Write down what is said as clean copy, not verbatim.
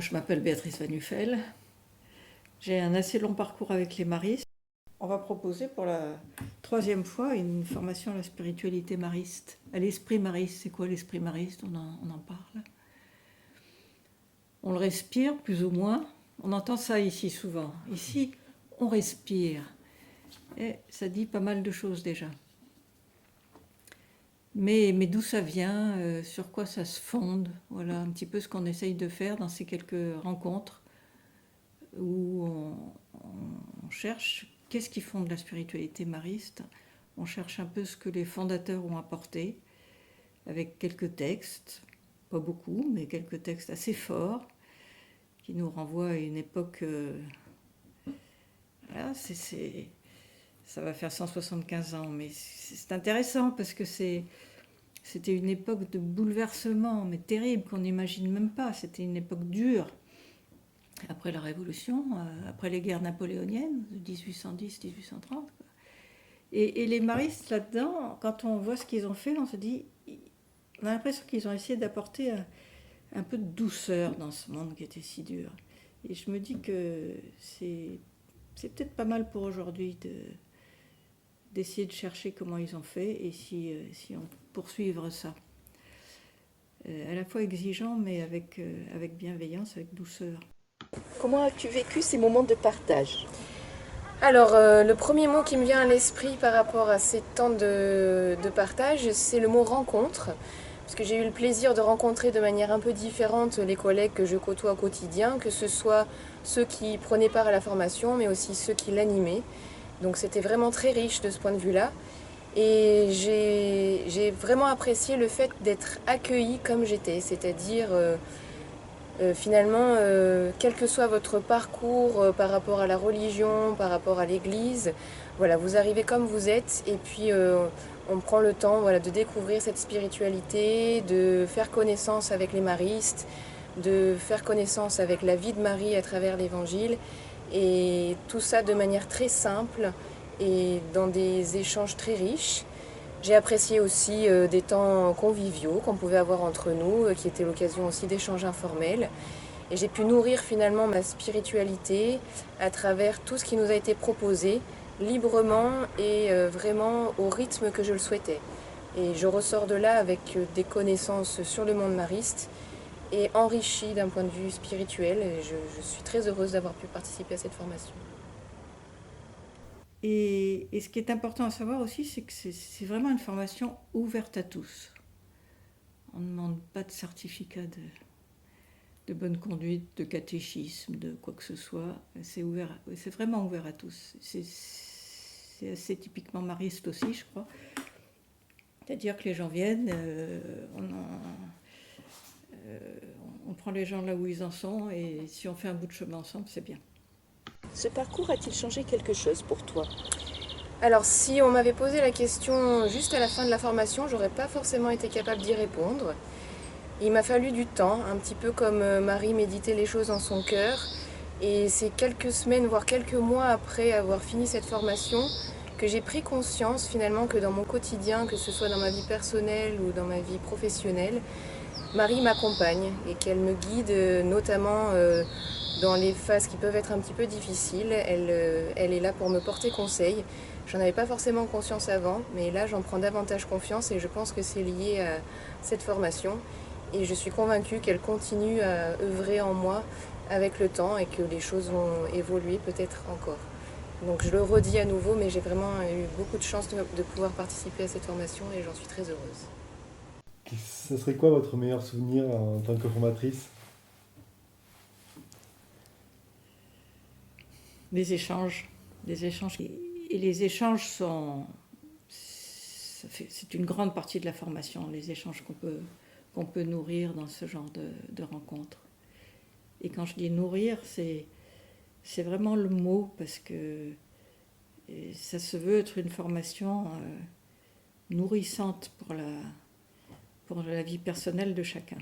Je m'appelle Béatrice Van Nuffel. J'ai un assez long parcours avec les maristes. On va proposer pour la troisième fois une formation à la spiritualité mariste, à l'esprit mariste. C'est quoi l'esprit mariste? On en parle. On le respire plus ou moins. On entend ça ici souvent. Ici, on respire. Et ça dit pas mal de choses déjà. Mais d'où ça vient, sur quoi ça se fonde, voilà un petit peu ce qu'on essaye de faire dans ces quelques rencontres où on cherche qu'est-ce qui fonde la spiritualité mariste. On cherche un peu ce que les fondateurs ont apporté, avec quelques textes, pas beaucoup, mais quelques textes assez forts, qui nous renvoient à une époque... Voilà, ça va faire 175 ans, mais c'est intéressant parce que c'était une époque de bouleversement, mais terrible, qu'on n'imagine même pas. C'était une époque dure. Après la Révolution, après les guerres napoléoniennes de 1810-1830. Et les maristes, là-dedans, quand on voit ce qu'ils ont fait, on se dit, on a l'impression qu'ils ont essayé d'apporter un peu de douceur dans ce monde qui était si dur. Et je me dis que c'est peut-être pas mal pour aujourd'hui d'essayer de chercher comment ils ont fait et si on poursuivre ça. À la fois exigeant, mais avec bienveillance, avec douceur. Comment as-tu vécu ces moments de partage? Alors, le premier mot qui me vient à l'esprit par rapport à ces temps de partage, c'est le mot rencontre. Parce que j'ai eu le plaisir de rencontrer de manière un peu différente les collègues que je côtoie au quotidien, que ce soit ceux qui prenaient part à la formation, mais aussi ceux qui l'animaient. Donc c'était vraiment très riche de ce point de vue-là. Et j'ai vraiment apprécié le fait d'être accueillie comme j'étais, c'est-à-dire finalement, quel que soit votre parcours par rapport à la religion, par rapport à l'église, voilà, vous arrivez comme vous êtes et puis on prend le temps voilà, de découvrir cette spiritualité, de faire connaissance avec les maristes, de faire connaissance avec la vie de Marie à travers l'évangile et tout ça de manière très simple et dans des échanges très riches. J'ai apprécié aussi des temps conviviaux qu'on pouvait avoir entre nous, qui étaient l'occasion aussi d'échanges informels. Et j'ai pu nourrir finalement ma spiritualité à travers tout ce qui nous a été proposé, librement et vraiment au rythme que je le souhaitais. Et je ressors de là avec des connaissances sur le monde mariste et enrichie d'un point de vue spirituel. Et je suis très heureuse d'avoir pu participer à cette formation. Et ce qui est important à savoir aussi, c'est que c'est vraiment une formation ouverte à tous. On ne demande pas de certificat de bonne conduite, de catéchisme, de quoi que ce soit. C'est vraiment ouvert à tous. C'est assez typiquement mariste aussi, je crois. C'est-à-dire que les gens viennent, on prend les gens là où ils en sont, et si on fait un bout de chemin ensemble, c'est bien. Ce parcours a-t-il changé quelque chose pour toi? Alors si on m'avait posé la question juste à la fin de la formation, j'aurais pas forcément été capable d'y répondre. Il m'a fallu du temps, un petit peu comme Marie méditait les choses en son cœur. Et c'est quelques semaines, voire quelques mois après avoir fini cette formation, que j'ai pris conscience finalement que dans mon quotidien, que ce soit dans ma vie personnelle ou dans ma vie professionnelle, Marie m'accompagne et qu'elle me guide notamment dans les phases qui peuvent être un petit peu difficiles. Elle est là pour me porter conseil. J'en avais pas forcément conscience avant, mais là j'en prends davantage confiance et je pense que c'est lié à cette formation. Et je suis convaincue qu'elle continue à œuvrer en moi avec le temps et que les choses vont évoluer peut-être encore. Donc je le redis à nouveau, mais j'ai vraiment eu beaucoup de chance de pouvoir participer à cette formation et j'en suis très heureuse. Ce serait quoi votre meilleur souvenir en tant que formatrice? Des échanges. Et les échanges c'est une grande partie de la formation, les échanges qu'on peut nourrir dans ce genre de rencontres. Et quand je dis nourrir, c'est vraiment le mot, parce que ça se veut être une formation nourrissante pour la vie personnelle de chacun.